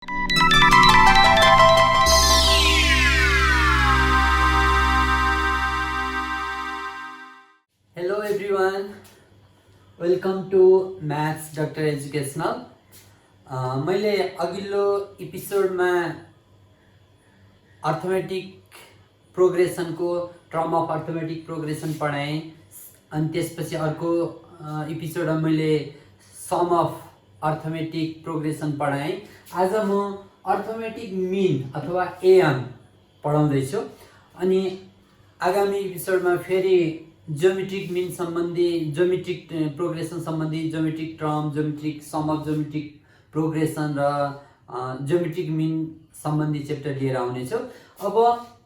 Hello everyone, welcome to Maths Doctor Educational. मैले अघिल्लो एपिसोडमा अर्थमेटिक प्रोग्रेसनको टर्म अफ अर्थमेटिक प्रोग्रेसन पढाएँ अनि त्यसपछि अर्को एपिसोडमा मैले सम अफ अर्थमेटिक प्रोग्रेसन पढाएँ। आज म अर्थमेटिक मिन अथवा एएम पढाउँदैछु अनि आगामी एपिसोडमा फेरि ज्योमेट्रिक मिन सम्बन्धी, ज्योमेट्रिक प्रोग्रेसन सम्बन्धी, geometric term, geometric sum of geometric progression र ज्योमेट्रिक मिन सम्बन्धी च्याप्टर लिएर आउनेछु। अब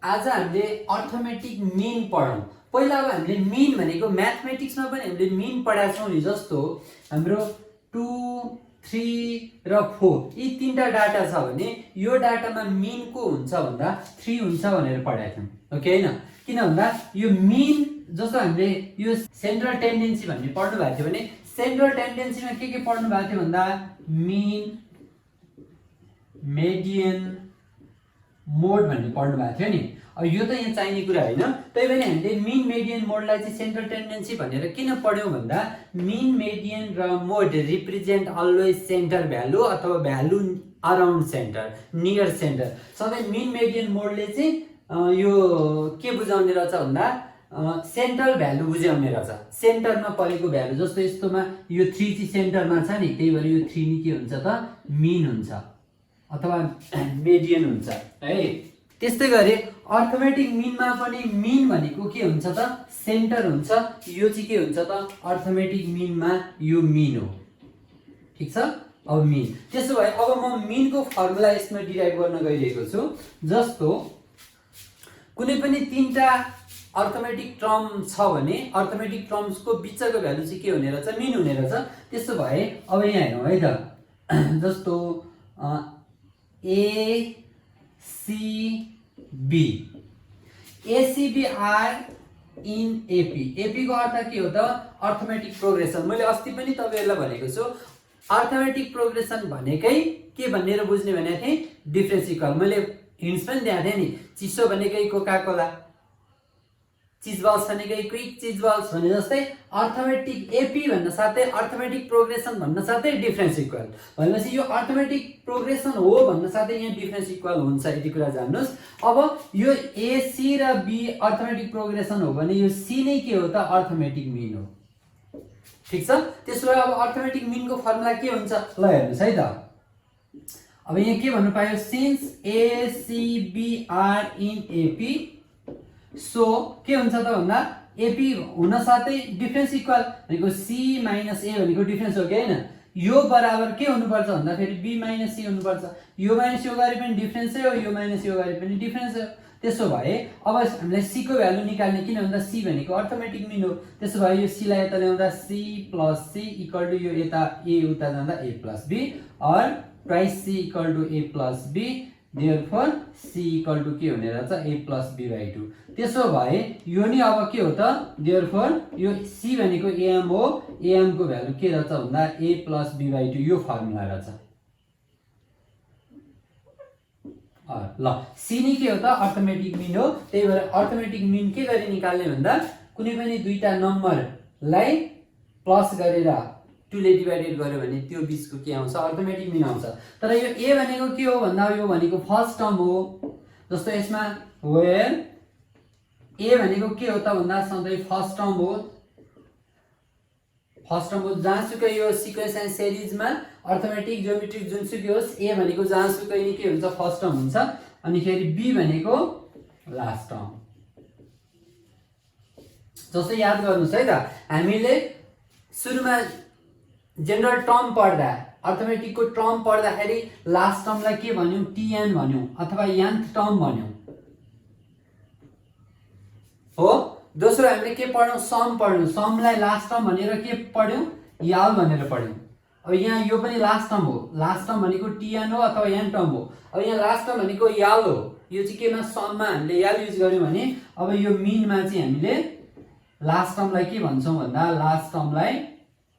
आज हामीले अर्थमेटिक मिन पढौँ। पहिला अब हामीले मिन भनेको म्याथमेटिक्समा पनि हामीले मिन पढाएको छौँ नि, जस्तो हाम्रो 2, 3 र 4 यी तीनटा डाटा छ भने यो डाटामा मिन को हुन्छ भन्दा 3 हुन्छ भनेर पढाएको थियौँ, ओके हैन? किन भन्दा यो मिन जस्तो हामीले यो सेन्ट्रल टेन्डेन्सी भन्ने पढ्नु भएको थियो भने सेन्ट्रल टेन्डेन्सीमा के पढ्नु भएको थियो भन्दा मिन, मेडियन, मोड भन्ने पढ्नु भएको थियो नि। अब यो त यहाँ चाहिने कुरा हैन, त्यही भएर हामीले मिन, मेडियन, मोडलाई चाहिँ सेन्ट्रल टेन्डेन्सी भनेर किन पढ्यौं भन्दा मिन, मेडियन र मोड रिप्रेजेन्ट अलवेज सेन्टर भ्यालु अथवा value around centre, near centre. सधैँ मिन, मेडियन, मोडले चाहिँ यो के बुझाउने रहेछ भन्दा सेन्ट्रल भ्यालु बुझाउने रहेछ, सेन्टरमा परेको भ्यालु। जस्तो यस्तोमा यो 3 चाहिँ सेन्टरमा छ नि, त्यही भएर यो 3 नि के हुन्छ त मिन हुन्छ अथवा मेडियन हुन्छ है। त्यस्तै गरी अर्थमेटिक मिनमा पनि मिन भनेको के हुन्छ त सेन्टर हुन्छ। यो चाहिँ के हुन्छ त अर्थमेटिक मिनमा यो मिन हो, ठीक छ? अब मिन, त्यसो भए अब म मिनको फर्मुला यसमा डिराइभ गर्न गइरहेको छु। जस्तो कुनै पनि तीनटा अर्थमेटिक टर्म छ भने अर्थमेटिक टर्म्सको बिचको भ्यालु चाहिँ के हुने रहेछ? मिन हुने रहेछ। त्यसो भए अब यहाँ हेरौँ है त, जस्तो A C B, ACB are in AP. AP को अर्थ के हो त अर्थमेटिक प्रोग्रेसन। मैले अस्ति पनि तपाईहरुलाई भनेको छु अर्थमेटिक प्रोग्रेसन भनेकै के भनेर बुझ्ने भनेको थिएँ, डिफरेन्स इक्वल। मैले हिन्ट्स पनि दिएको थिएँ नि, चिसो भनेकै कोका कोला, चीज बल्स भनेकै क्विक चीज बल्स भने जस्तै अर्थमेटिक एपी भन्न साथै अर्थमेटिक प्रोग्रेसन भन्न साथै डिफरेन्स इक्वल भनेपछि यो अर्थमेटिक प्रोग्रेसन हो भन्न साथै यहाँ डिफरेन्स इक्वल हुन्छ, यति कुरा जान्नुस्। अब यो एसी र बी अर्थमेटिक प्रोग्रेसन हो भने यो सी नै के हो त अर्थमेटिक मिन हो, ठीक छ? त्यसो भए अब अर्थमेटिक मिनको फर्मुला के हुन्छ ल हेर्नुस् है त। अब यहाँ के भन्नु पायो, since A C B are in AP so के हुन्छ त भन्दा एपी हुन साथै डिफरेन्स इक्वल भनेको सी माइनस ए भनेको डिफरेन्स हो कि हैन? यो बराबर के हुनुपर्छ भन्दा फेरि बी माइनस सी हुनुपर्छ। यो माइनस यो गरे पनि डिफरेन्सै हो, यो माइनस यो गरे पनि डिफरेन्स हो। त्यसो भए अब हामीलाई सी को भ्यालु निकाल्ने, किन भन्दा सी भनेको अर्थमेटिक मिन हो। त्यसो भए यो सी लाई यता ल्याउँदा C plus C equal to यो यता ए उता जाँदा ए प्लस बी और twice C equal to A plus B, therefore C equal to के हुने रहेछ a प्लस b बाई 2। त्यसो भए यो नि अब के हो त, देयरफोर यो c भनेको am हो, am को भ्यालु के रहेछ भन्दा a प्लस b बाई 2, यो फर्मुला रहेछ। ल c नि के हो त अर्थमेटिक मिन हो। त्यही भएर अर्थमेटिक मिन के गरी निकाल्ने भन्दा कुनै पनि दुईटा नम्बरलाई प्लस गरेर 2 ले डिभाइडेड गर्यो भने त्यो बीचको के आउँछ अर्थमेटिक मिन आउँछ। तर यो a भनेको के हो भन्दा यो भनेको फर्स्ट टर्म हो। जस्तो यसमा वेयर a भनेको के हो त भन्दा सधैँ फर्स्ट टर्म हो, फर्स्ट टर्म हो। जहाँसुकै यो सिक्वेन्स एन्ड सिरिजमा अर्थमेटिक ज्योमेट्रिक जुनसुकै होस् a भनेको जहाँसुकै नि के हुन्छ फर्स्ट टर्म हुन्छ, अनि फेरि b भनेको लास्ट टर्म। जस्तो याद गर्नुस् है त, हामीले सुरुमा जनरल टर्म पढ्दा अर्थमेटिक को टर्म पढ्दाखेरि लास्ट टर्मलाई के भन्यौ tn भन्यौ अथवा nth टर्म भन्यौ हो। दोस्रो हामीले के पढ्यौ सम पढ्यौ, समलाई लास्ट टर्म भनेर के पढ्यौ याल भनेर पढ्यौ। अब यहाँ यो पनि लास्ट टर्म हो, लास्ट टर्म भनेको tn हो अथवा n टर्म हो। अब यहाँ लास्ट टर्म भनेको याल हो, यो चाहिँ केमा सममा हामीले याल युज गर्यौ भने अब यो मिनमा चाहिँ हामीले लास्ट टर्मलाई के भन्छौं भन्दा लास्ट टर्मलाई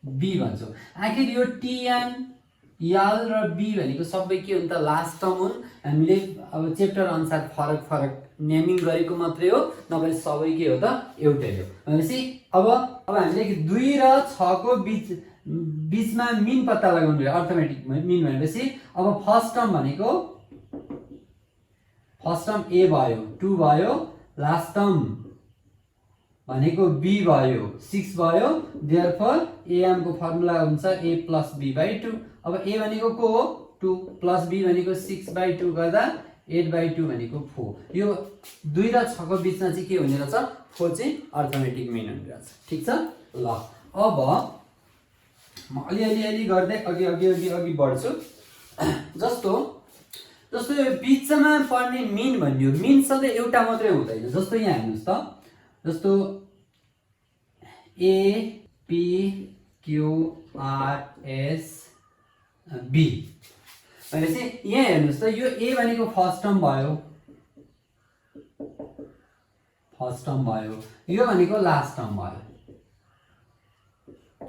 b भन्छौं। आखिर यो tn यल र बी भनेको सबै के हुन् त लास्ट टर्म हुन्। हामीले अब च्याप्टर अनुसार फरक फरक नेमिङ गरेको मात्रै हो, नभए सबै के हो त एउटै हो। भनेपछि अब हामीले 2 र 6 को बीचमा मिन पत्ता लगाउनु पर्यो, अर्थमेटिक मिन भनेपछि अब फर्स्ट टर्म भनेको फर्स्ट टर्म ए भयो, 2 भयो, लास्ट टर्म भनेको b भयो, 6 भयो। देयरफोर am को फर्मुला हुन्छ a + b/2। अब a भनेको को हो 2 प्लस b भनेको 6/2 गर्दा 8/2 भनेको 4। यो 2 र 6 को बीचमा चाहिँ के हुने रहेछ 4 चाहिँ अर्थमेटिक मिन हुने रहेछ। ठीक छ ल। अब म अलि गर्दै अघि बढ्छु। जस्तो यो बीचमा पर्ने मिन भन्यो, मिन सधैँ एउटा मात्रै हुँदैन। जस्तो यहाँ हेर्नुस् त, जस्तो A P Q R S B भनेपछि यहाँ हेर्नुस् त, यो A भनेको फर्स्ट टर्म भयो, यो भनेको लास्ट टर्म भयो।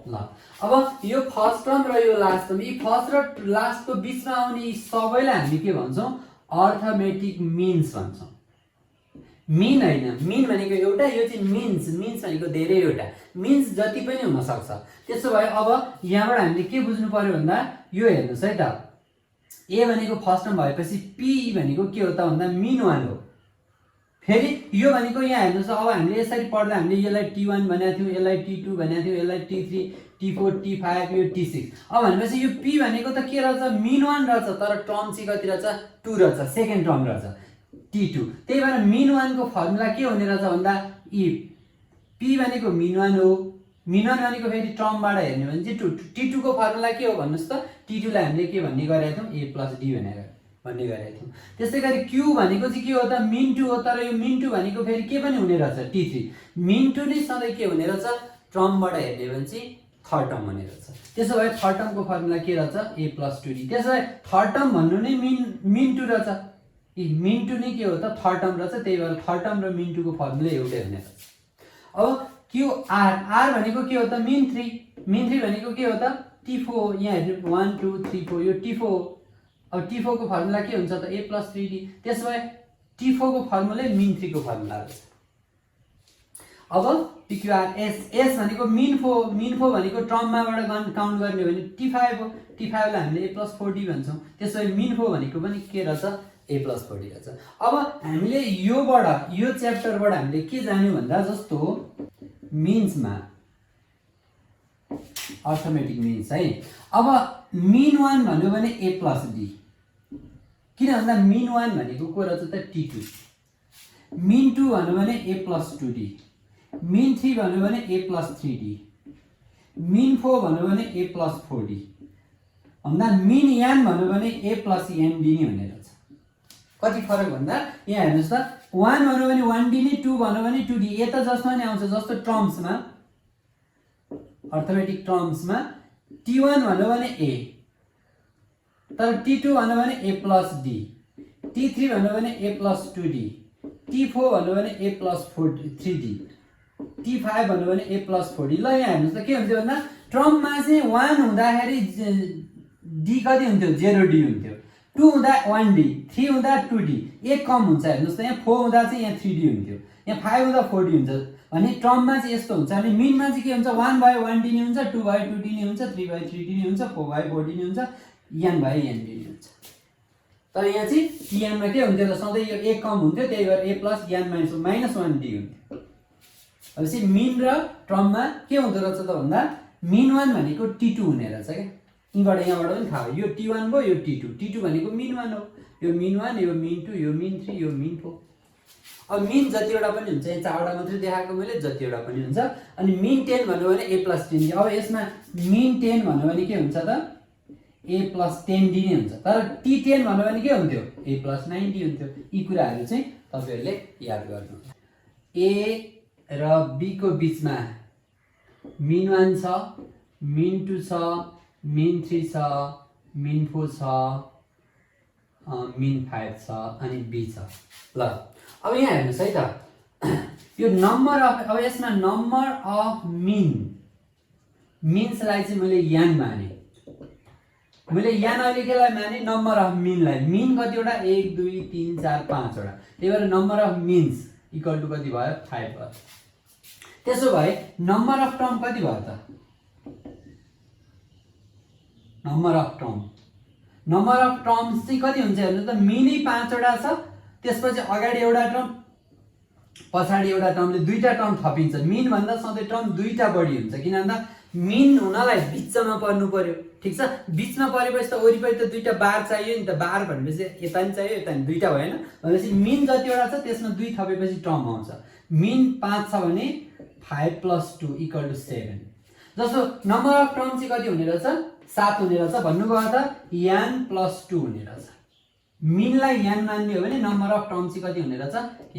ल अब यो फर्स्ट टर्म र यो लास्ट टर्म, यी फर्स्ट र लास्टको बीचमा आउने सबैलाई हामी के भन्छौँ अर्थमेटिक मिन्स भन्छौँ। मिन हैन, मिन भनेको एउटा, यो चाहिँ मिन्स भनेको धेरैवटा, मिन्स जति पनि हुन सक्छ। त्यसो भए अब यहाँबाट हामीले के बुझ्नु पर्यो भन्दा यो हेर्नुस् है त, ए भनेको फर्स्ट टर्म भएपछि पी भनेको के हो त भन्दा मिन 1 हो। फेरि यो भनेको यहाँ हेर्नुस्, अब हामीले यसरी पढ्दा हामीले यसलाई T1 भनेको थियौँ, यसलाई T2 भनेको थियौँ, यसलाई T3 T4 T5 यो T6। अब भनेपछि यो p भनेको त के रहेछ मिन 1 रहेछ, तर टर्म चाहिँ कति रहेछ 2 रहेछ, सेकेन्ड टर्म रहेछ T2। त्यही भएर मिन 1 को फर्मुला के हुने रहेछ भन्दा इफ p भनेको मिन 1 हो, मिन 1 भनेको फेरि टर्मबाट हेर्ने भने चाहिँ 2, T2 को फर्मुला के हो भन्नुस् त, T2 लाई हामीले के भन्ने गरेका थियौँ a + d भन्ने गरेका थियौँ। त्यस्तै गरी q भनेको चाहिँ के हो त मिन 2 हो, तर यो मिन 2 भनेको फेरि के पनि हुने रहेछ T3। मिन 2 नै सधैँ के हुने रहेछ टर्मबाट हेर्ने भने चाहिँ थर्ड टर्म हुने रहेछ। त्यसो भए थर्ड टर्मको फर्मुला के रहेछ a + 2d। त्यसो भए थर्ड टर्म भन्नु नै मिन 2 रहेछ, मिन 2 नै के हो त थर्ड टर्म रहेछ। त्यही भएर थर्ड टर्म र मिन 2 को फर्मुला एउटै हुने रहेछ। अब QR भनेको के हो त मिन 3 भनेको के हो त T4। यहाँ हेर्नु 1 2 3 4 यो T4। अब T4 को फर्मुला के हुन्छ त a + 3d। त्यसो भए T4 को फर्मुला मिन 3 को फर्मुला रहेछ। अब PQRS भनेको मिन 4 भनेको टर्ममाबाट काउन्ट गर्ने हो भने T5 हो, T5 लाई हामीले a + 4d भन्छौँ। त्यसो भए मिन 4 भनेको पनि के रहेछ a + 4d रहेछ। अब हामीले यो च्याप्टरबाट हामीले के जान्यौँ भन्दा जस्तो मिन्समा अर्थमेटिक मिन्स है। अब मिन 1 भन्यो भने a + d, किन भन्दा मिन 1 भनेको को रहेछ त T2, मिन 2 भन्यो भने a + 2d, मिन 3 भन्यो भने a + 3d, मिन 4 भन्यो भने a + 4d भन्दा मिन n भन्यो भने a + nd नै हुने रहेछ। कति फरक भन्दा यहाँ हेर्नुस् त 1 भन्यो भने 1d नै, 2 भन्यो भने 2d, ए त जसमा नि आउँछ। जस्तो टर्म्समा अर्थमेटिक टर्म्समा T1 भन्यो भने a, तर T2 भन्यो भने a + d, T3 भन्यो भने a + 2d, T4 भन्यो भने a + 3d, T5 भन्यो भने a + 4d। ल यहाँ हेर्नुस् त के हुन्थ्यो भन्दा टर्ममा चाहिँ 1 हुँदाखेरि d कति हुन्थ्यो 0d हुन्थ्यो, 2 हुँदा 1d, 3 हुँदा 2d, एक कम हुन्छ। हेर्नुस् त यहाँ 4 हुँदा चाहिँ यहाँ 3d हुन्थ्यो, यहाँ 5 हुँदा 4d हुन्छ। भने टर्ममा चाहिँ यस्तो हुन्छ। अनि मिनमा चाहिँ के हुन्छ 1 भयो 1d नै हुन्छ, 2 भयो 2d नै हुन्छ, 3 भयो 3d नै हुन्छ, 4 भयो 4d नै हुन्छ, n भयो nd नै हुन्छ। तर यहाँ चाहिँ tn मा के हुन्थ्यो त सधैँ यो एक कम हुन्थ्यो, त्यही भएर a + n - 1d हुन्थ्यो। भनेपछि मिन र टर्ममा के हुँदो रहेछ त भन्दा मिन 1 भनेको T2 हुने रहेछ क्या। यहाँबाट पनि थाहा भयो, यो T1 भयो यो T2 भनेको मिन 1 हो, यो मिन 1 यो मिन 2 यो मिन 3 यो मिन 4। अब मिन जतिवटा पनि हुन्छ, यहाँ 4 वटा मात्रै देखाएको मैले, जतिवटा पनि हुन्छ। अनि मिन 10 भन्यो भने a + 10d। अब यसमा मिन 10 भन्यो भने के हुन्छ त a + 10d नै हुन्छ, तर T10 भन्यो भने के हुन्थ्यो a + 9d हुन्थ्यो। यी कुराहरू चाहिँ तपाईहरुले याद गर्नु। a र b को बीचमा मिन 1 छ, मिन 2 छ, मिन 3 छ, मिन 4 छ, मिन 5 छ अनि b छ। ल अब यहाँ हेर्नुस् है त, यो नम्बर अफ, अब यसमा नम्बर अफ मिन्सलाई चाहिँ मैले n माने। मैले यहाँ अहिले केलाई माने नम्बर अफ मिनलाई मिन कतिवटा 1 2 3 4 5 वटा त्यही भएर number of means equal to कति भयो 5 भयो त्यसो भए नम्बर अफ टर्म कति भयो त नम्बर अफ टर्म्स चाहिँ कति हुन्छ हेर्नु त मिनै 5 वटा छ त्यसपछि अगाडि एउटा टर्म पछाडि एउटा टर्मले दुईटा टर्म थपिन्छ मिन भन्दा सधैँ टर्म दुईटा बढी हुन्छ किन भन्दा मिन हुनलाई बिचमा पर्नु पर्यो ठीक छ बिचमा परेपछि त वरिपरि त दुईटा बार चाहियो नि त बार भनेपछि यता नि चाहियो यता नि दुईटा भएन भनेपछि मिन जतिवटा छ त्यसमा 2 थपेपछि टर्म आउँछ मिन 5 छ भने 5 + 2 = 7 जस्तो नम्बर अफ टर्म चाहिँ कति हुने रहेछ 7 हुने रहेछ भन्नुको अर्थ n + 2 हुने रहेछ मिनलाई n मान्ने हो भने नम्बर अफ टर्म चाहिँ कति हुने रहेछ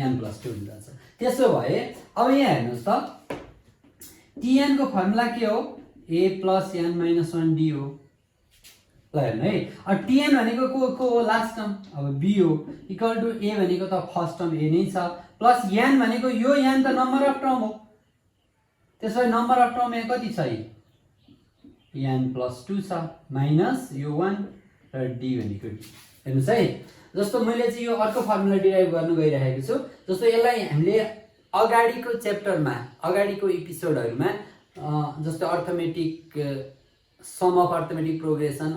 n + 2 हुने रहेछ त्यसो भए अब यहाँ हेर्नुस् त tn को फर्मुला के हो a + n - 1 d हो ल हेर्नु है अब tn भनेको को हो लास्ट टर्म अब b हो इक्वल टु a भनेको त फर्स्ट टर्म a नै छ प्लस n भनेको यो n त नम्बर अफ टर्म हो त्यसो भए नम्बर अफ टर्म यहाँ कति छ n + 2 छ माइनस यो 1 र d भनेको हेर्नुस् है जस्तो मैले चाहिँ यो अर्को फर्मुला डिराइभ गर्न गइरहेको छु जस्तो यसलाई हामीले अगाडिको च्याप्टरमा अगाडिको एपिसोडहरुमा जस्तो arithmetic sum of arithmetic progression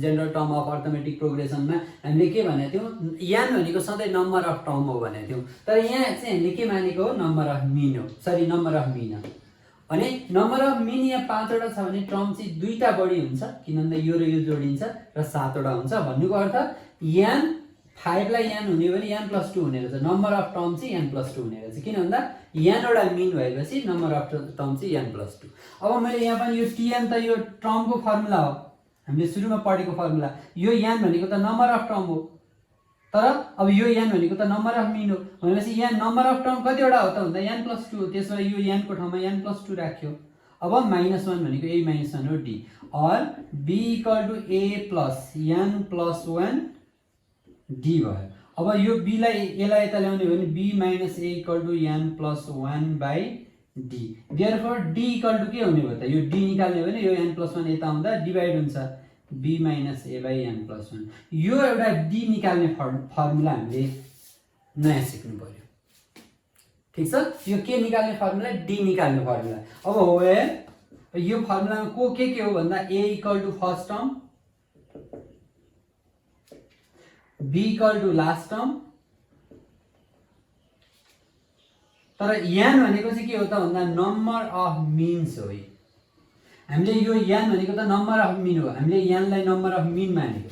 general term of arithmetic प्रोग्रेसनमा हामीले के भनेको थियौं n भनेको सधैँ नम्बर अफ टर्म हो भनेको थियौं तर यहाँ चाहिँ हामीले के मानेको हो नम्बर अफ मिन हो सरी नम्बर अफ मिन हो अनि नम्बर अफ मिन यहाँ 5 वटा छ भने टर्म चाहिँ दुईटा बढी हुन्छ किनभने यो र यो जोडिन्छ र 7 वटा हुन्छ भन्नुको अर्थ n 5 लाई n हुने भने n + 2 हुने रहेछ नम्बर अफ टर्म चाहिँ n + 2 हुने रहेछ किन भन्दा n वटा मिन भएपछि नम्बर अफ टर्म चाहिँ n + 2 अब मैले यहाँ पनि यो tn त यो टर्मको फर्मुला हो हामीले सुरुमा पढेको फर्मुला यो n भनेको त नम्बर अफ टर्म हो तर अब यो n भनेको त नम्बर अफ मिन हो भनेपछि यहाँ नम्बर अफ टर्म कति वटा हो त भन्दा n + 2 हो त्यसैले यो n को ठाउँमा n + 2 राख्यो अब -1 भनेको a - 1 हो d और b = a + n + 1 d भयो अब यो b लाई यसलाई यता ल्याउने हो भने b - a = n + 1/d therefore d = के हुने भयो त यो d निकाल्ने हो भने यो n + 1 यता आउँदा डिभाइड हुन्छ b - a/n + 1 यो एउटा d निकाल्ने फर्मुला हामीले नयाँ सिक्नु पर्यो ठीक छ यो के निकाल्ने फर्मुला d निकाल्ने फर्मुला अब हो यो फर्मुलामा को के हो भन्दा a = first term b = last term तर n भनेको चाहिँ के हो त भन्दा नम्बर अफ मिन्स हो हामीले यो n भनेको त नम्बर अफ मिन हो हामीले n लाई नम्बर अफ मिन मानेको छ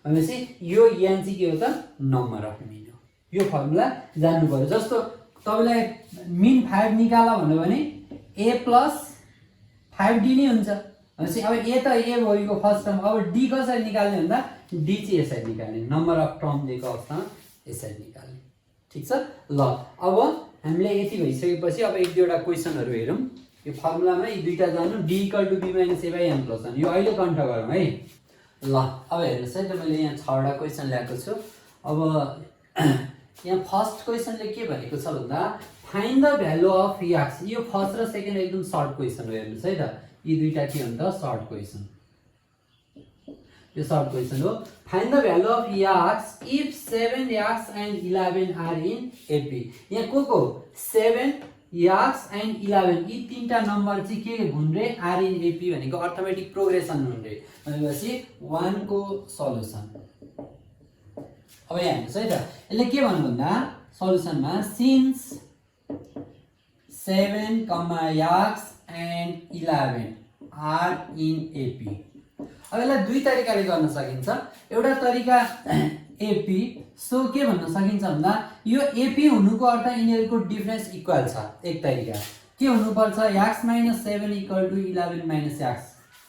भनेपछि यो n चाहिँ के हो त नम्बर अफ मिन हो यो फर्मुला जान्नु पर्यो जस्तो तपाईलाई मिन 5 निकाला भन्नु भने a + 5d नै हुन्छ भनेपछि अब a त a भयो यो फर्स्ट टर्म अब d कसरी निकाल्ने भन्दा d चाहिँ यसरी निकाल्ने नम्बर अफ टर्म दिएको अवस्थामा यसरी निकाल्ने ठीक छ ल अब हामीले यति भइसकेपछि अब एक दुईवटा क्वेशनहरु हेरौं यो फर्मुलामा यी दुईटा जान्नु d = b - a/n + 1 यो अहिले कन्ट गरौँ है ल अब हेर्नुस् है त मैले यहाँ 6 वटा क्वेशन ल्याएको छु अब यहाँ फर्स्ट क्वेशनले के भनेको छ भन्दा find the value of x यो फर्स्ट र सेकेन्ड एकदम सर्ट क्वेशन हो हेर्नुस् है त यी दुईटा के हुन्छ सर्ट क्वेशन यो सर्ट क्वेशन हो find the value of x if 7x and 11 are in AP यहाँ को 7 x and 11 यी तीनटा नम्बर चाहिँ के हुन् रे आर इन AP भनेको अर्थमेटिक प्रोग्रेसन हुन् रे भनेपछि 1 को सल्युसन अब यहाँ हेर्नुस् है त यसले के भन्नु भन्दा सल्युसनमा since 7, x and 11 are in AP अब यसलाई दुई तरिकाले गर्न सकिन्छ एउटा तरिका AP सो के भन्न सकिन्छ भन्दा यो AP हुनुको अर्थ यिनीहरुको डिफरेन्स इक्वल छ एक तरिका के हुनुपर्छ x - 7 = 11 - x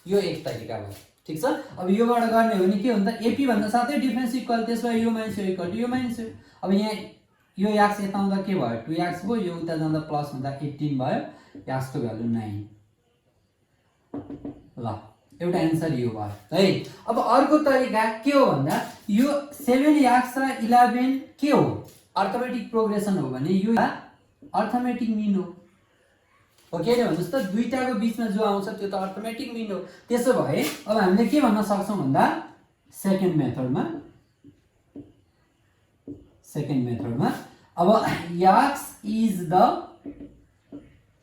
यो एक तरिका भयो ठीक छ अब योबाट गर्ने हो भने के हुन्छ AP भन्दा साथै डिफरेन्स इक्वल त्यसपछि यो माइनस यो इक्वल यो माइनस यो अब यहाँ यो x यता आउँदा के भयो 2x भयो यो उता जाँदा प्लस हुँदा 18 भयो x को भ्यालु 9 ल एउटा आन्सर यो भयो है अब अर्को तरिका के हो भन्दा यो 7x र 11 के हो अर्थमेटिक प्रोग्रेसन हो भने यो अर्थमेटिक मिन हो हो के भन्नुस् त दुईटाको बीचमा जो आउँछ त्यो त अर्थमेटिक मिन हो। त्यसो भए अब हामीले के भन्न सक्छौं भन्दा सेकेन्ड मेथडमा अब x is the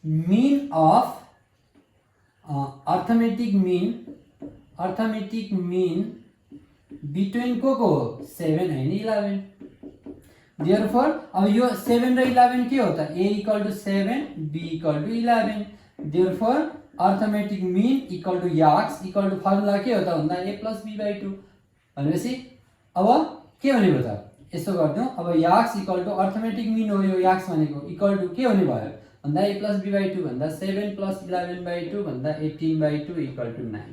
mean of arithmetic mean between को 7 एन्ड 11। देयरफोर अब यो 7 र 11 के हो त a = 7 b = 11। Therefore arithmetic mean equal to x equal to formula के हो त भन्दा a + b/2 भनेपछि अब के हुने भयो त यसो गर्दियौ। अब x इक्वल टु अर्थमेटिक मीन हो यो x भनेको इक्वल टु के हुने भयो भन्दा a + b/2 भन्दा 7 + 11/2 भन्दा 18/2 इक्वल टु 9।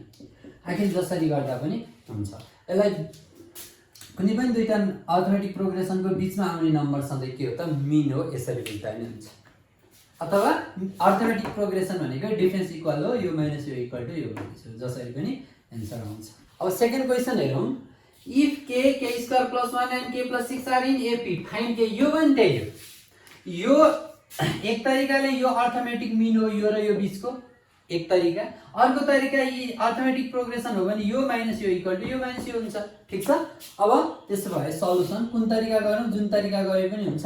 आखिर जसरी गर्दा पनि हुन्छ। यसलाई कुनै पनि दुईटा अर्थमेटिक प्रोग्रेसनको बीचमा आउने नम्बर सधैँ के हो त मीन हो, यसरी लेख्दा नि हुन्छ। अथवा अर्थमेटिक प्रोग्रेसन भनेको डिफरेन्स इक्वल हो, यो माइनस यो इक्वल टु यो माइनस हो, जसरी पनि एन्सर आउँछ। अब सेकेन्ड क्वेसन हेरौँ। If k² + 1 and k + 6 are in AP find k। यो पनि त्यही हो। यो एक तरिकाले यो अर्थमेटिक मीन हो यो र यो बीचको एक तरिका। अर्को तरिका यी अर्थमेटिक प्रोग्रेसन हो भने यो माइनस यो इक्वल टु यो माइनस यो हुन्छ। ठीक छ। अब त्यसो भए सल्युसन कुन तरिका गरौँ? जुन तरिका गरे पनि हुन्छ।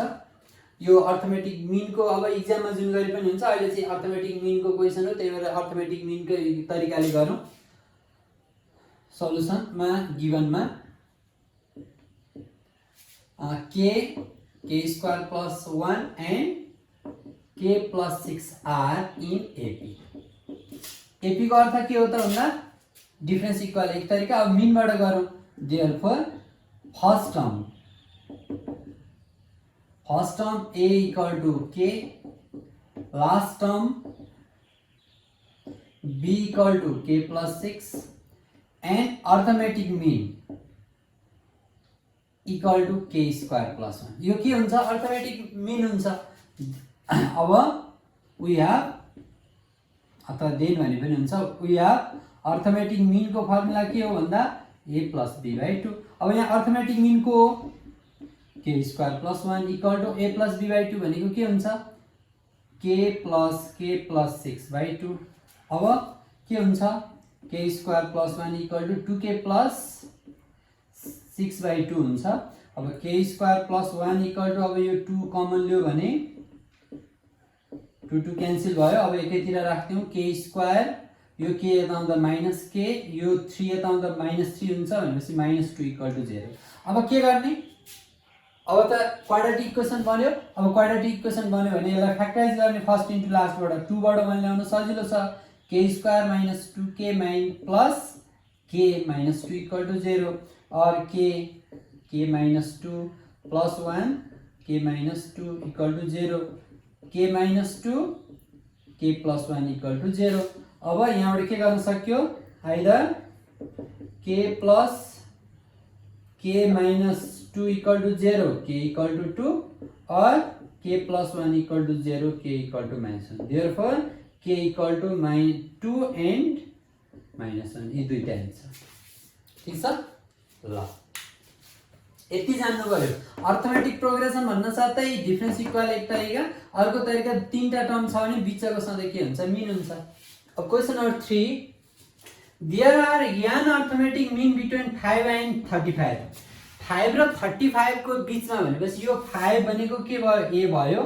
यो अर्थमेटिक मीनको अब एक्जाममा जुन गरे पनि हुन्छ। अहिले चाहिँ अर्थमेटिक मीनको क्वेसन हो, त्यही भएर अर्थमेटिक मीनकै तरिकाले गरौँ। सल्युसनमा गिभनमा k² + 1 and k + 6 are in AP। AP को अर्थ के हो त भन्दा डिफरेन्स इक्वल एक तरिका। अब मीनबाट गरौँ। Therefore first term a = k, last term b = k + 6 and arithmetic mean equal to k² + 1। यो के हुन्छ? अर्थमेटिक मीन हुन्छ। अब वी हेभ अथवा देन भने पनि हुन्छ। वी हेभ अर्थमेटिक मीनको फर्मुला के हो भन्दा a + b/2। अब यहाँ अर्थमेटिक मीनको k² + 1 equal to a + b/2 भनेको के हुन्छ? k + 6/2। अब के हुन्छ? k² + 1 इक्वल टु 2k + 6/2 हुन्छ। अब k² + 1 इक्वल टु अब यो 2 कमन लियो भने 2 क्यान्सल भयो। अब एकैतिर राख्दियौ k², यो k यता आउँदा -k, यो 3 यता आउँदा -3 हुन्छ भनेपछि -2 इक्वल टु 0। अब के गर्ने? अब त क्वाड्रेटिक इक्वेसन बन्यो। अब क्वाड्रेटिक इक्वेसन बन्यो भने यसलाई फ्याक्टराइज गर्ने फर्स्ट इन्टु लास्टबाट 2 बाट 1 ल्याउन सजिलो छ। k² - 2k + k -2 equal to 0 और k - 2 + 1 k - 2 equal to 0, k - 2 k + 1 equal to 0। अब यहाँबाट के गर्न सक्यो? Either k + k - 2 equal to 0 k equal to 2 और k + 1 equal to 0 k equal to -1। Therefore k equal to -2 and -1 यी दुईटा answer. ठीक छ। ल यति जान्नु पर्यो। अर्थमेटिक प्रोग्रेसन भन्न साथै डिफरेन्स इक्वल एक तरिका, अर्को तरिका तीनटा टर्म छ भने बीचको सधैँ के हुन्छ? मीन हुन्छ। अब question number 3, there are n arithmetic mean between 5 and 35। 5 र 35 को बीचमा भनेपछि यो 5 भनेको के भयो? a भयो।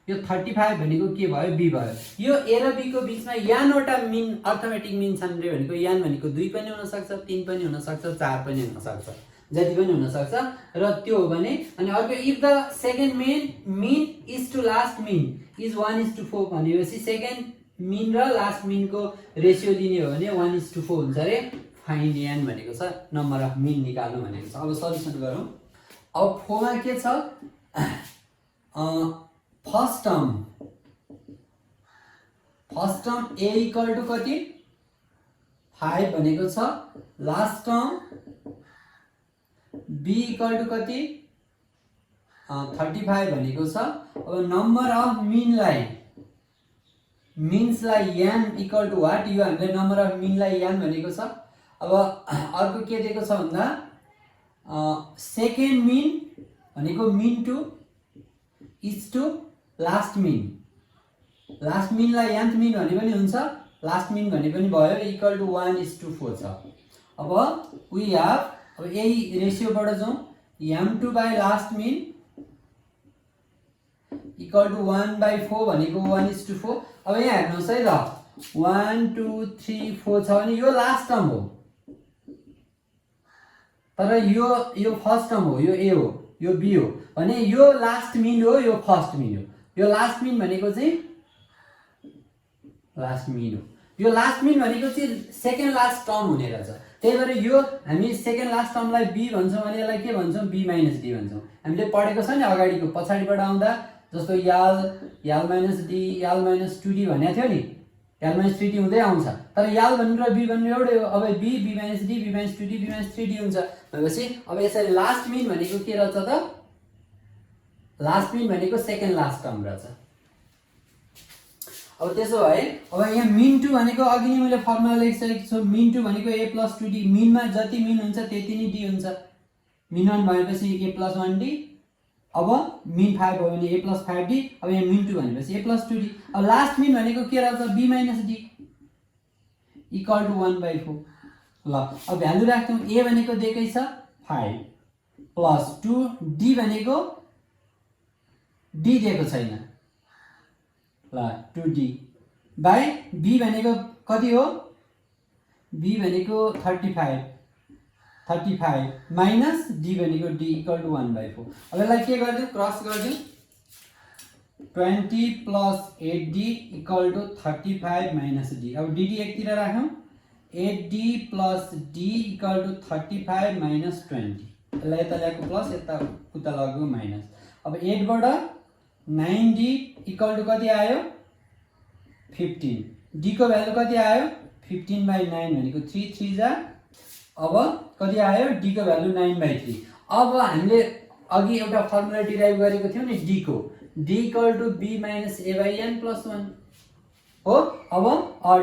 यो 35 भनेको के भयो? b भयो। यो a र b को बीचमा n वटा मीन अर्थमेटिक मीन छन् रे भनेको n भनेको 2 पनि हुन सक्छ, 3 पनि हुन सक्छ, 4 पनि हुन सक्छ, जति पनि हुन सक्छ। र त्यो हो भने अनि अर्को if the second mean is to last mean is 1:4 भनेपछि सेकेन्ड मीन र लास्ट मीनको रेशियो लिने हो भने 1:4 हुन्छ रे। फाइन्ड n भनेको छ नम्बर अफ मीन निकाल्नु भनेको छ। अब सल्युसन गरौँ। अब 4 मा के छ? First term a equal to कति? 5 भनेको छ। Last term b equal to कति? 35 भनेको छ। अब नम्बर अफ मिन्सलाई n इक्वल टु वाट? यो हामीले नम्बर अफ मिनलाई n भनेको छ। अब अर्को के दिएको छ भन्दा सेकेन्ड मीन भनेको mean two is to last mean last मिनलाई nth मिन भने पनि हुन्छ, लास्ट मिन भने पनि भयो, इक्वल टु 1:4 छ। अब वी हैव, अब यही रेशियोबाट जाउँ, m2 by last mean equal to 1/4 भनेको 1:4। अब यहाँ हेर्नुहोस् है ल, 1 2 3 4 छ भने यो लास्ट टर्म हो, तर यो फर्स्ट टर्म हो, यो ए हो, यो बी हो भने यो लास्ट मिन हो, यो फर्स्ट मिन हो। यो लास्ट मिन भनेको चाहिँ लास्ट मिन हो, यो लास्ट मिन भनेको चाहिँ सेकेन्ड लास्ट टर्म हुने रहेछ। त्यही भएर यो हामी सेकेन्ड लास्ट टर्मलाई बी भन्छौँ भने यसलाई के भन्छौँ, बी माइनस डी भन्छौँ। हामीले पढेको छ नि अगाडिको, पछाडिबाट आउँदा जस्तो याल माइनस डी, याल माइनस 2d भनेको थियो नि, याल माइनस 3d हुँदै आउँछ, तर याल भन्नु र बी भन्नु एउटै हो। अब B minus D, B minus 2d, B minus 3d हुन्छ भनेपछि अब यसरी लास्ट मिन भनेको के रहेछ त, लास्ट मिन भनेको सेकेन्ड लास्ट टर्म रहेछ। अब त्यसो भए अब यहाँ मिन 2 भनेको अघि नै मैले फर्मुला लेखिसकेको छु, मिन 2 भनेको a + 2d, मिनमा जति मिन हुन्छ त्यति नै डी हुन्छ। मिन 1 भएपछि a + 1d, अब मिन 5 भयो भने a + 5d, अब यहाँ मिन 2 भनेपछि a + 2d। अब लास्ट मिन भनेको के रहेछ, b - d इक्वल टु 1/4। ल अब भ्यालु राख्छौँ, a भनेको दिएकै छ 5 प्लस 2, d भनेको d दिएको छैन, ल 2d बाई b भनेको कति हो, b भनेको 35 माइनस d भनेको d इक्वल टु 1/4। अब यसलाई के गरिदिउँ, क्रस गरिदिउँ, 20 + 8d equal to 35 minus d। अब dd एकतिर राखौँ, 8d + d equal to 35 minus 20। यसलाई यता ल्याएको प्लस, यता उता लगेको माइनस। अब 8 बाट 9d इक्वल टु कति आयो, 15। d को भ्यालु कति आयो, 15/9 भनेको 3 3 जा, अब कति आयो, d को भ्यालु 9/3। अब हामीले अघि एउटा फर्मुला डिराइभ गरेको थियौँ नि d को, d equal to b - a/n + 1 हो। अब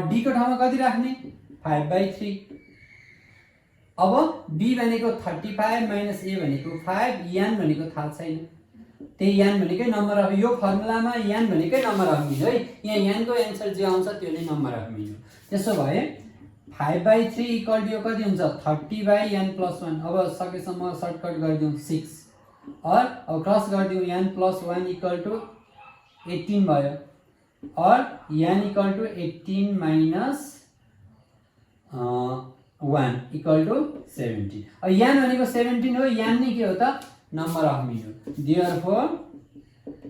d को ठाउँमा कति राख्ने, 5/3। अब b भनेको 35 माइनस a भनेको 5, n भनेको थाहा छैन, त्यही n भनेकै नम्बर अफ, यो फर्मुलामा n भनेकै नम्बर अफ मिन है, यहाँ n को एन्सर जे आउँछ त्यो नै नम्बर अफ मिन हो। त्यसो भए 5/3 इक्वल टु यो कति हुन्छ, 30/n + 1। अब सकेसम्म सर्टकट गरिदिउँ 6, और अब क्रस गरिदिउँ, n + 1 इक्वल टु 18 भयो, और n equal to 18 minus 1 equal to 17। अब n भनेको 17 हो, n नै के हो त, नम्बर अफ मिन हो। Therefore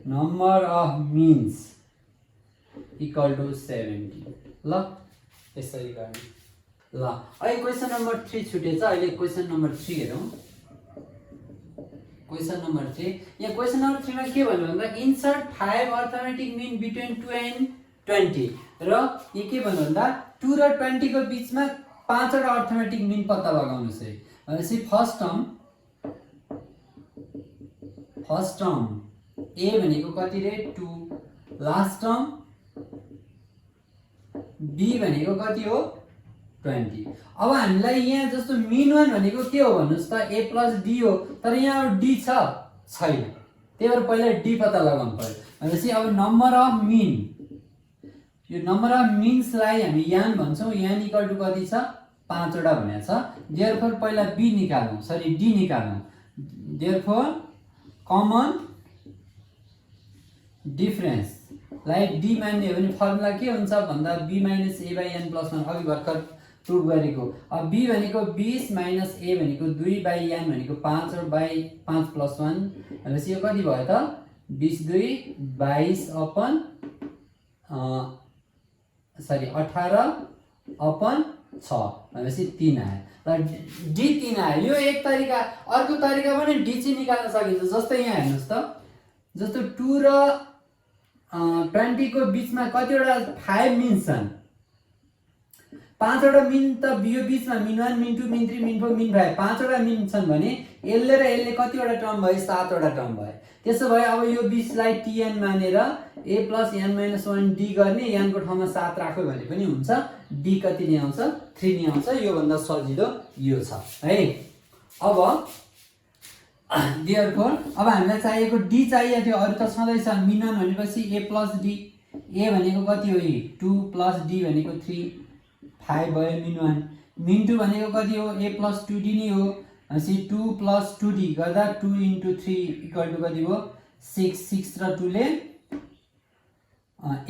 number of means equal to 17। ल यसरी गर्ने। ल अहिले क्वेसन नम्बर 3 छुटेछ, अहिले क्वेसन नम्बर 3 हेरौँ। क्वेसन नम्बर 3, यहाँ क्वेसन नम्बर 3 मा के भन्नु भन्दा insert 5 arithmetic mean between 2 and 20, र यो के भन्नु भन्दा 2 र 20 को बीचमा 5 वटा अर्थमेटिक मिन पत्ता लगाउनुस् है। भनेपछि फर्स्ट टर्म a भनेको कति रे, 2, लास्ट टर्म b भनेको कति हो, 20। अब हामीलाई यहाँ जस्तो मिन 1 भनेको के हो भन्नुस् त, a + d हो, तर यहाँ अब d छैन, त्यही भएर पहिला d पत्ता लगाउनु पर्यो। भनेपछि अब नम्बर अफ मिन, यो नम्बर अफ मिन्सलाई हामी n भन्छौँ, n इक्वल टु कति छ, 5 वटा भनेको छ। देयरफोर पहिला b निकाल्नु, सरी d निकाल्नु। देयरफोर कमन डिफरेन्स लाई d मान्ने हो भने फर्मुला के हुन्छ भन्दा b - a/n + 1, अघि भर्खर प्रुभ गरेको। अब b भनेको 20 माइनस a भनेको 2/n भनेको 5/5 + 1 भनेपछि यो कति भयो त, 20 2 22 अपन 18/6 भनेपछि 3 आयो। ल d 3 आयो। यो एक तरिका, अर्को तरिका पनि d चाहिँ निकाल्न सकिन्छ। जस्तै यहाँ हेर्नुस् त, जस्तो 2 र 20 को बीचमा कतिवटा 5 मिन्स छन्, 5 वटा मिन त यो बीचमा mean 1 mean 2 mean 3 mean 4 mean 5 5 वटा मिन छन् भने यसले र यसले कतिवटा टर्म भयो, 7 वटा टर्म भयो। त्यसो भए अब यो 20 लाई tn मानेर a + n - 1 d गर्ने, n को ठाउँमा 7 राख्यो भने पनि हुन्छ। d कति नै आउँछ, 3 नै आउँछ। यो भन्दा सजिलो यो छ है। अब देयरफोर अब हामीलाई चाहिएको d चाहिएको थियो, अरु त छँदै छ। मिन 1 भनेपछि a + d, ए भनेको कति हो? 2 प्लस डी भनेको 3, 5 भयो मिन 1। मिन 2 भनेको कति हो? ए प्लस 2डी नै हो। भनेपछि 2 प्लस 2डी गर्दा 2 इन्टु 3 इक्वल टु कति भयो? 6। 6 र 2 ले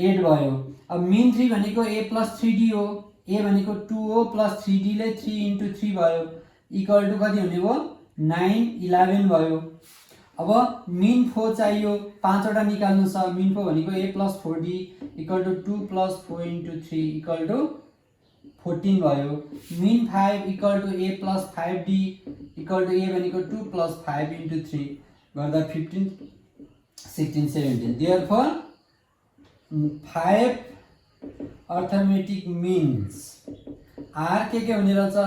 8 भयो। अब मिन 3 भनेको ए प्लस 3डी हो। ए भनेको 2 हो प्लस 3डी ले 3 इन्टु 3 भयो इक्वल टु कति हुने भयो? 9, 11 भयो। अब मिन 4 चाहियो, 5 वटा निकाल्नु छ। मिन 4 भनेको ए प्लस 4डी equal to 2 plus 4 into 3 equal to 14 भयो। Mean 5 equal to A plus 5डी इक्वल टु ए भनेको 2 प्लस 5 इन्टु 3 गर्दा 15, 16, 17। देयरफोर 5 अर्थमेटिक मिन्स आर के हुने रहेछ?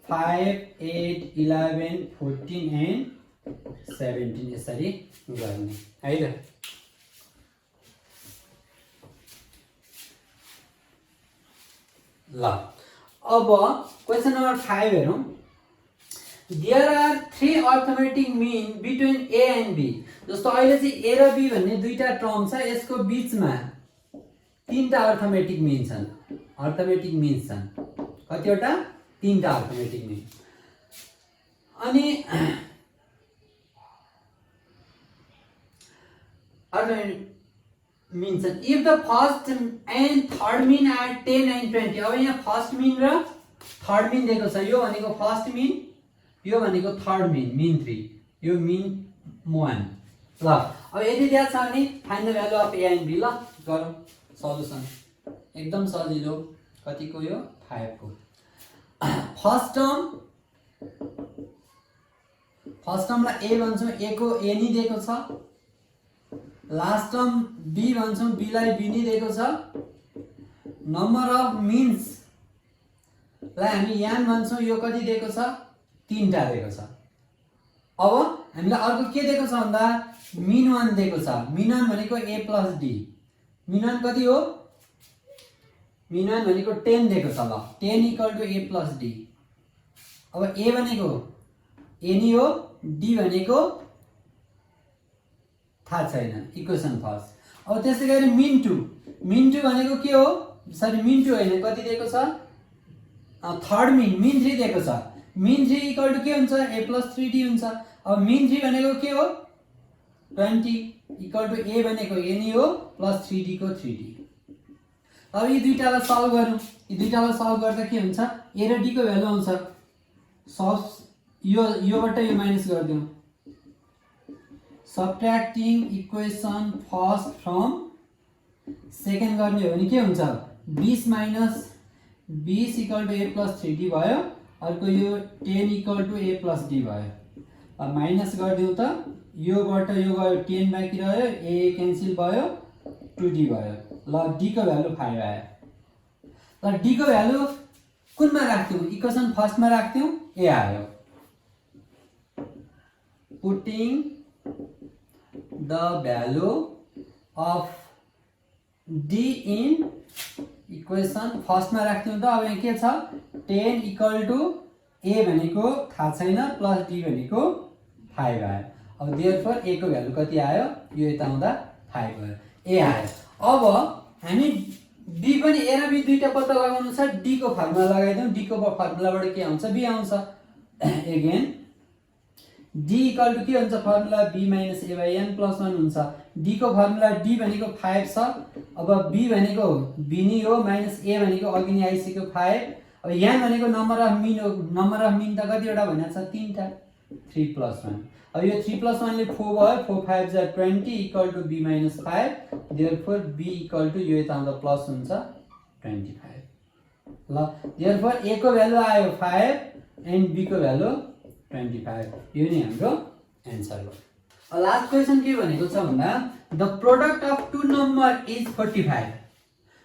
5, 8, 11, 14 एन्ड 17 यसरी गर्ने है त। ल अब क्वेशन नम्बर 5 हेरौँ। There are 3 arithmetic mean between A and B. जस्तो अहिले चाहिँ ए र बी भन्ने दुईटा टर्म छ, यसको बीचमा 3टा अर्थमेटिक मिन छन्। अर्थमेटिक मिन्स छन् कतिवटा? 3टा अर्थमेटिक मिन। अनि means if the first and third mean are 10 and 20। अब यहाँ फर्स्ट मिन र थर्ड मिन दिएको छ। यो भनेको फर्स्ट मिन, यो भनेको थर्ड मिन, मिन 3, यो मिन 1। ल अब यदि दिएको छ भने find the value of A and B. ल गरौँ सल्युसन, एकदम सजिलो। कतिको? यो 5 को। फर्स्ट टर्मलाई ए भन्छौँ, ए को ए नि दिएको छ। लास्ट टर्म बी भन्छौँ, बी लाई बी नि दिएको छ। नम्बर अफ मिन्स लाई हामी यान भन्छौँ, यो कति दिएको छ? 3टा दिएको छ। अब हामीलाई अर्को के दिएको छ भन्दा मिन 1 दिएको छ। मिन 1 भनेको ए प्लस डी। मिन 1 कति हो? मिन 1 भनेको 10 दिएको छ। ल 10 equal to A plus D. अब ए भनेको ए नि हो, डी भनेको थाहा छैन, इक्वेसन फर्स्ट। अब त्यसै गरी मिन 2। मिन 2 भनेको के हो? सरी मिन 2 होइन, कति दिएको छ? थर्ड मिन, मिन 3 दिएको छ। मिन 3 इक्वल टु के हुन्छ? ए प्लस 3डी हुन्छ। अब मिन 3 भनेको के हो? 20 इक्वल टु ए भनेको ए नि हो प्लस 3डी को 3डी। अब यी दुईटालाई सल्भ गरौँ। यी दुईटालाई सल्भ गर्दा के हुन्छ? ए र डी को भ्यालु आउँछ। योबाट यो माइनस गरिदिउँ। Subtracting equation first from second गर्ने हो भने के हुन्छ? 20 minus 20 equal to A plus 3डी भयो। अर्को यो 10 equal to A plus D भयो। अब माइनस गरिदिउँ त, योबाट यो गयो 10 बाँकी रह्यो, ए क्यान्सल भयो, 2डी भयो। ल डी को भ्यालु 5 आयो। ल डी को भ्यालु कुनमा राख्थ्यौँ? इक्वेसन फर्स्टमा राख्थ्यौँ, ए आयो। Putting the value of D in equation फर्स्टमा राख्थ्यौँ त। अब यहाँ के छ? 10 इक्वल टु ए भनेको थाहा छैन, प्लस डी भनेको 5 आयो। अब देयरफोर ए को भ्यालु कति आयो? यो यता आउँदा 5 भयो, ए आयो। अब हामी बी पनि ए र बी दुईटा पत्ता लगाउनु छ। डी को फर्मुला लगाइदिउँ। डी को फर्मुलाबाट के आउँछ? बी आउँछ। एगेन डी इक्वल टु के हुन्छ? Formula B minus A by N plus 1 हुन्छ। डी को फर्मुला डी भनेको 5 छ। अब बी भनेको बी नि हो, माइनस ए भनेको अघि नै आइसक्यो 5। अब एन भनेको नम्बर अफ मिन हो। नम्बर अफ मिन त कतिवटा भनेको छ? 3टा। 3 प्लस 1। अब यो 3 प्लस 1 ले 4 भयो। 4 5 जा 20 equal to B minus 5। Therefore B equal to यो यता आउँदा प्लस हुन्छ 25। ल देयरफोर ए को भ्यालु आयो 5 एन्ड बी को भ्यालु 25। यो नै हाम्रो एन्सर हो। लास्ट क्वेसन के भनेको छ भन्दा the product of two number is 45।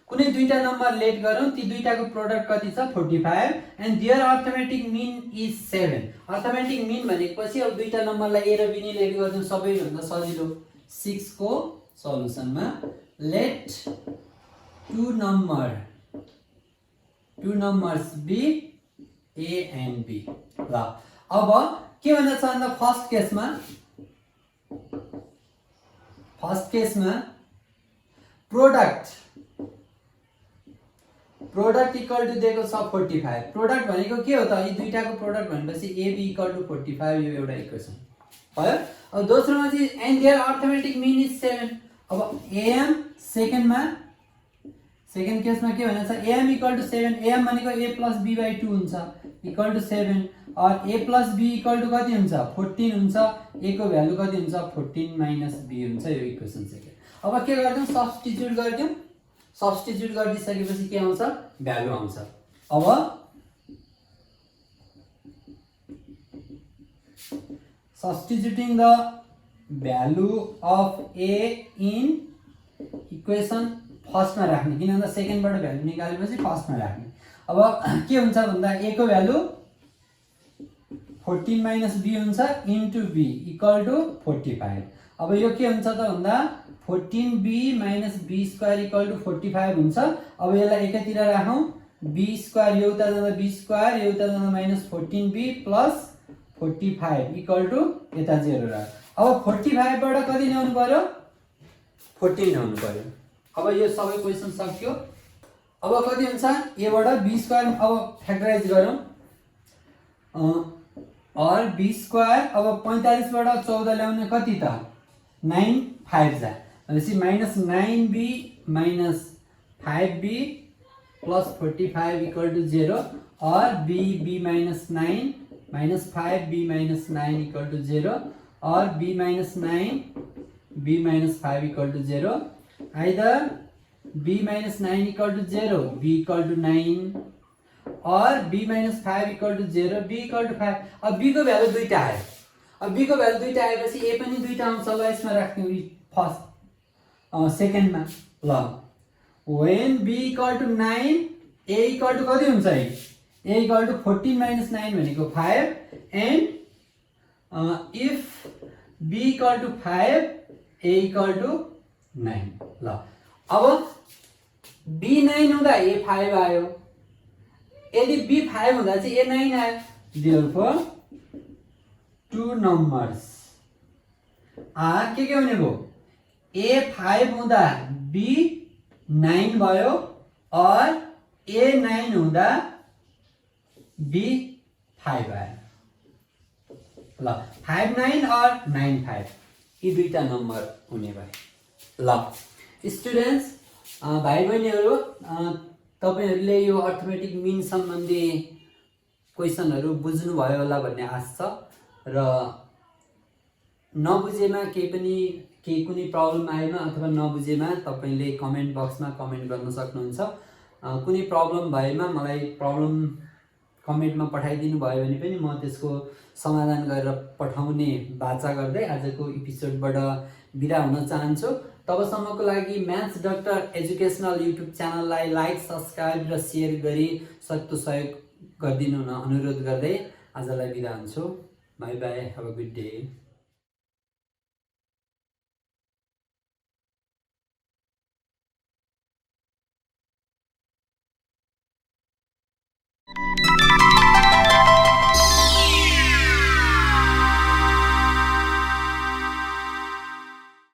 कुनै दुईटा नम्बर लेट गरौँ, ती दुईटाको प्रोडक्ट कति छ? 45 and there arithmetic mean is 7। Arithmetic mean भनेपछि अब दुईटा नम्बरलाई ए र बी नि लेट गर्छौँ, सबैभन्दा सजिलो। 6 को सल्युसनमा let two numbers be A and B. ल अब के भन्छ भन्दा फर्स्ट केसमा प्रोडक्ट इक्वल टु दिएको छ 45। प्रोडक्ट भनेको के हो त, यी दुईटाको प्रोडक्ट भनेपछि AB इक्वल टु 45 यो एउटा इक्वेसन भयो। अब दोस्रोमा चाहिँ and there arithmetic mean is 7। अब AM सेकेन्डमा सेकेन्ड केसमा के भनेको छ, AM इक्वल टु 7। AM भनेको A प्लस B बाई 2 हुन्छ इक्वल टु 7 और A plus B equal to कति हुन्छ 14 हुन्छ। A को भ्यालु कति हुन्छ 14 माइनस B हुन्छ। यो इक्वेसन सेकेन्ड। अब के गर्छौं, सब्स्टिट्युट गर्छौं। सब्स्टिट्युट गरिसकेपछि के आउँछ, भ्यालु आउँछ। अब substituting the value of A in equation फर्स्टमा राख्ने, किन भन्दा सेकेन्डबाट भ्यालु निकालेपछि फर्स्टमा राख्ने। अब के हुन्छ भन्दा A को भ्यालु 14 माइनस B हुन्छ इन्टु B इक्वल टु 45। अब यो के हुन्छ त भन्दा 14B minus B square equal to 45 हुन्छ। अब यसलाई एकातिर राखौं, B स्क्वायर यो उता जाँदा B स्क्वायर यो उता जाँदा minus 14B plus 45 equal to यता 0 राख। अब 45 बाट कति ल्याउनु पर्यो 14 ल्याउनु पर्यो। अब यो सबै क्वेशन सक्यो। अब कति हुन्छ A बाट B स्क्वायर, अब फ्याक्टराइज गरौँ और B स्क्वायर। अब 45 बाट 14 ल्याउने कति त 9 5 जा भनेपछि minus 9B minus 5B plus 45 equal to 0 और B minus 9 minus 5B minus 9 equal to 0 और B minus 9 B minus 5 equal to 0। Either B minus 9 equal to 0 B equal to 9 और B minus 5 equal to 0 B equal to 5। अब B को value दुईटा आयो। अब B को value दुईटा आएपछि A पनि दुईटा आउँछ। ल यसमा राख्ने फर्स्ट सेकेन्डमा। ल when B equal to 9 A equal to कति हुन्छ A इक्वल टु 14 माइनस 9 भनेको 5 and if B equal to 5 A equal to 9। ल अब B 9 हुँदा A 5 आयो, यदि B 5 हुँदा चाहिँ A 9 आयो। therefore two numbers are के हुने भयो A 5 हुँदा B 9 भयो और A 9 हुँदा B 5 आयो। ल 5 9 और 9 5 यी दुईटा नम्बर हुने भयो। ल स्टुडेन्ट्स भाइ बहिनीहरु, तपाईहरुले यो अर्थमेटिक मिन सम्बन्धी क्वेशनहरु बुझ्नु भयो होला भन्ने आशा छ र नबुझेमा केही कुनै प्रब्लम आएमा अथवा नबुझेमा तपाईले कमेन्ट बक्समा कमेन्ट गर्न सक्नुहुन्छ। कुनै प्रब्लम भएमा मलाई प्रब्लम कमेन्टमा पठाइदिनु भयो भने पनि म त्यसको समाधान गरेर पठाउने बाचा गर्दै आजको एपिसोडबाट बिदा हुन चाहन्छु। तबसम्मको लागि म्याथ्स डाक्टर एजुकेशनल युट्युब च्यानललाई लाइक सब्स्क्राइब र शेयर गरी सक्दो सहयोग गरिदिनु हुन अनुरोध गर्दै आजलाई बिदा हुन्छु। By by, have a good day.